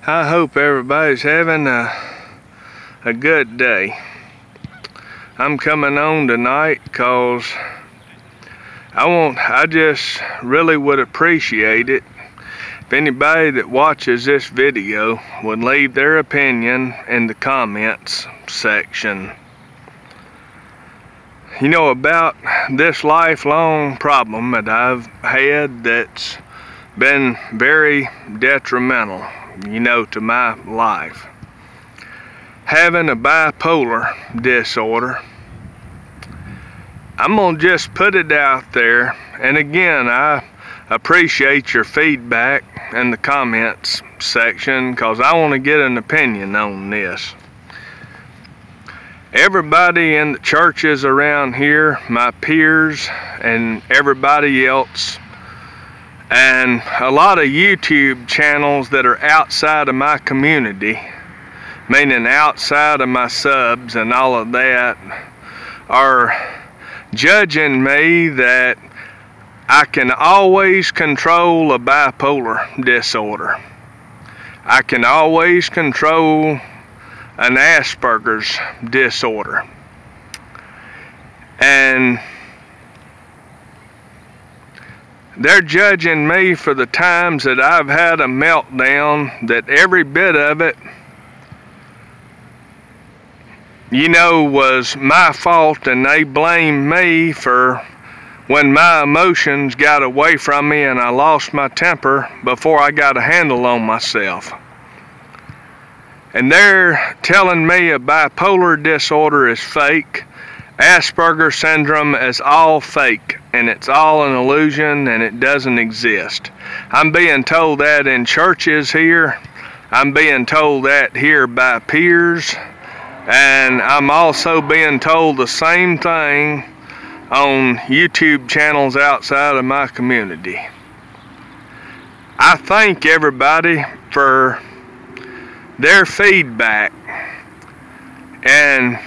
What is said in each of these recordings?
I hope everybody's having a good day. I'm coming on tonight because I just really would appreciate it if anybody that watches this video would leave their opinion in the comments section. You know, about this lifelong problem that I've had that's been very detrimental, to my life. Having a bipolar disorder. I'm gonna just put it out there, and again, I appreciate your feedback in the comments section because I want to get an opinion on this. Everybody in the churches around here, my peers and everybody else, and a lot of YouTube channels that are outside of my community, meaning outside of my subs and all of that, are judging me that I can always control a bipolar disorder. I can always control an Asperger's disorder. And they're judging me for the times that I've had a meltdown, that every bit of it, was my fault, and they blame me for when my emotions got away from me and I lost my temper before I got a handle on myself. And they're telling me a bipolar disorder is fake, Asperger's syndrome is all fake, and it's all an illusion and it doesn't exist. I'm being told that in churches here, I'm being told that here by peers, and I'm also being told the same thing on YouTube channels outside of my community. I thank everybody for their feedback, and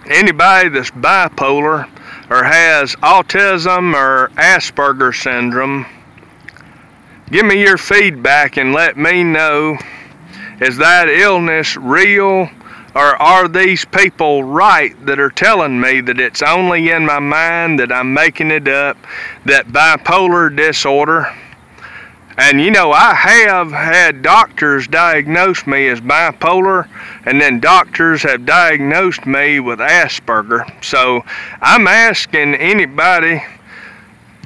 anybody that's bipolar or has autism or Asperger's syndrome, give me your feedback and let me know, is that illness real, or are these people right that are telling me that it's only in my mind, that I'm making it up, that bipolar disorder? And I have had doctors diagnose me as bipolar, and then doctors have diagnosed me with Asperger. So I'm asking anybody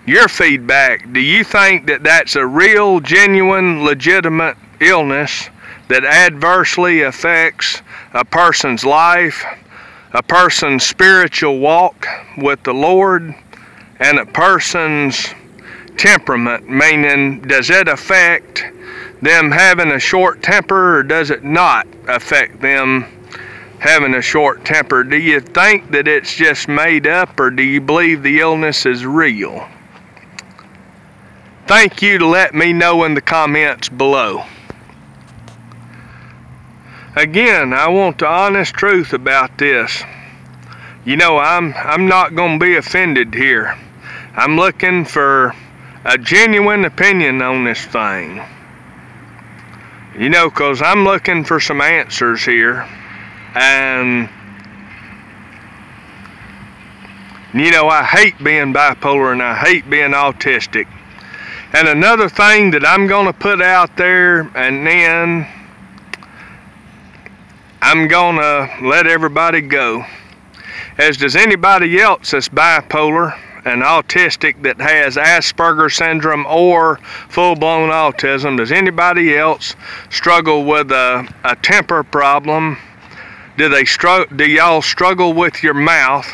your feedback. Do you think that that's a real, genuine, legitimate illness that adversely affects a person's life, a person's spiritual walk with the Lord, and a person's temperament? Meaning, does it affect them having a short temper, or does it not affect them having a short temper? Do you think that it's just made up, or do you believe the illness is real? Thank you to let me know in the comments below. Again, I want the honest truth about this. I'm not going to be offended here. I'm looking for a genuine opinion on this thing. Because I'm looking for some answers here. And, I hate being bipolar and I hate being autistic. And another thing that I'm going to put out there, and then I'm going to let everybody go, is, does anybody else that's bipolar and autistic that has Asperger's syndrome or full-blown autism, does anybody else struggle with a temper problem? Do y'all struggle with your mouth,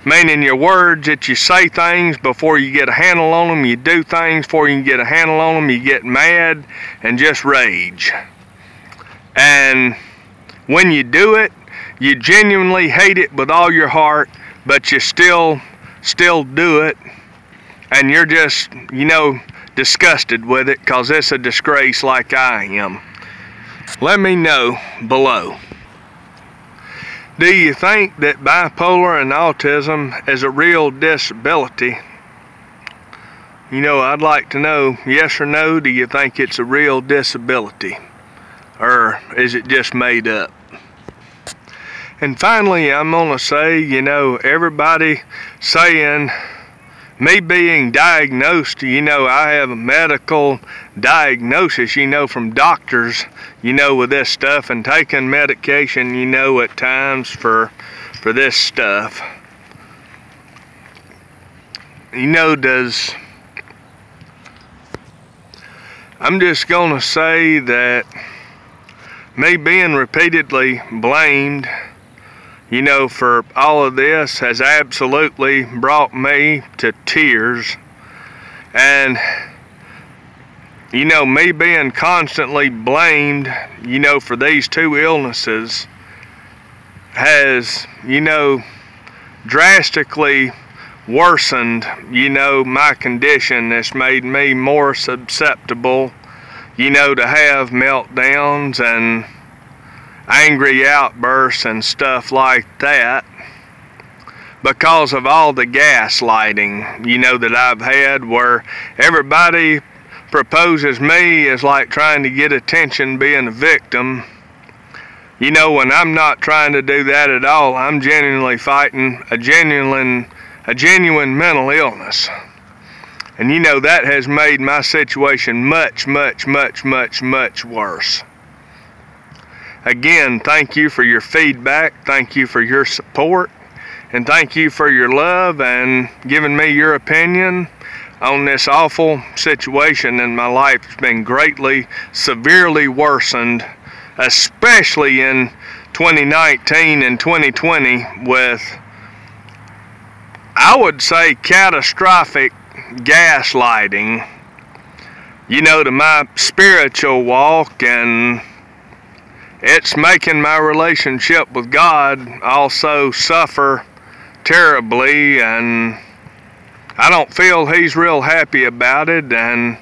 meaning your words, that you say things before you get a handle on them, you do things before you can get a handle on them, you get mad and just rage? And when you do it, you genuinely hate it with all your heart, but you still do it, and you're just, disgusted with it because it's a disgrace like I am. Let me know below. Do you think that bipolar and autism is a real disability? I'd like to know, yes or no, do you think it's a real disability? or is it just made up? And finally, I'm gonna say, you know, everybody saying me being diagnosed, you know, I have a medical diagnosis, you know, from doctors, you know, with this stuff, and taking medication, you know, at times for this stuff. You know, I'm just gonna say that me being repeatedly blamed, you know, for all of this has absolutely brought me to tears. And, you know, me being constantly blamed, you know, for these two illnesses has, you know, drastically worsened, you know, my condition. That's made me more susceptible, you know, to have meltdowns and angry outbursts and stuff like that, because of all the gaslighting, you know, that I've had, where everybody proposes me as like trying to get attention, being a victim, you know, when I'm not trying to do that at all. I'm genuinely fighting a genuine mental illness. And you know, that has made my situation much, much, much, much, much worse. Again, thank you for your feedback, thank you for your support, and thank you for your love and giving me your opinion on this awful situation in my life. It's been greatly, severely worsened, especially in 2019 and 2020 with, I would say, catastrophic gaslighting, you know, to my spiritual walk, and it's making my relationship with God also suffer terribly, and I don't feel He's real happy about it, and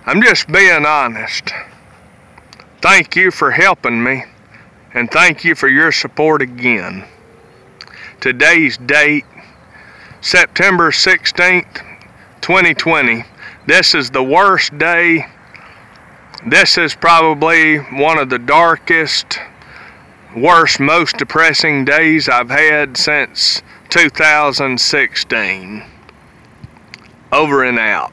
I'm just being honest. Thank you for helping me, and thank you for your support again. Today's date, September 16th, 2020. This is the worst day. This is probably one of the darkest, worst, most depressing days I've had since 2016. Over and out.